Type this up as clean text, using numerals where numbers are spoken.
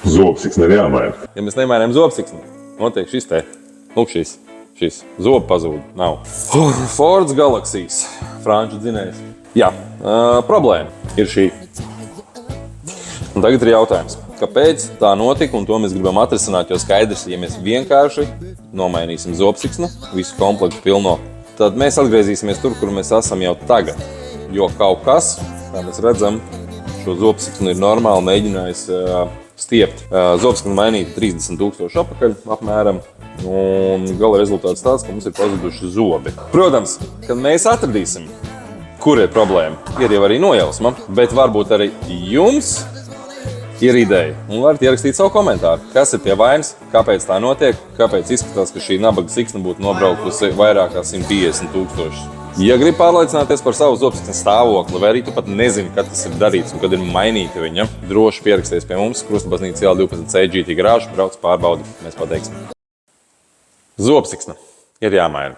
Zobsiksne ir jāmaina. Ja mēs nemainām zobsiksni, notiek šis te. Lūk, šis zoba pazūd. Nav. Fords Galaxijas. Franču dzinējs. Jā, problēma ir šī. Un tagad ir jautājums, kāpēc tā notika, un to mēs gribam atrisināt, jo skaidrs, ja mēs vienkārši nomainīsim zobsiksnu, visu komplektu pilno, tad mēs atgriezīsimies tur, kur mēs esam jau tagad. Jo kaut kas, kā mēs redzam, šo zobsiksnu ir normāli mēģinājis stiept. Zobsiksnu mainīt 30 000 apakaļ apmēram, un gala rezultāts tāds, ka mums ir pazuduši zobi. Protams, kad mēs atradīsim, kur ir problēma, ir jau arī nojausma, bet varbūt arī jums ir ideja. Un varat ierakstīt savu komentāru, kas ir pie vainas, kāpēc tā notiek, kāpēc izskatās, ka šī nabaga siksna būtu nobraukusi vairāk kā 150 000. Ja grib pārliecināties par savu zobsiksnes stāvokli, vai arī tu pat nezini, kad tas ir darīts un kad ir mainīta viņa, droši pieraksties pie mums, Krustabaznīca iela 12C GT garāža, brauc pārbaudi, mēs pateiksim. Zobsiksna ir jāmaina.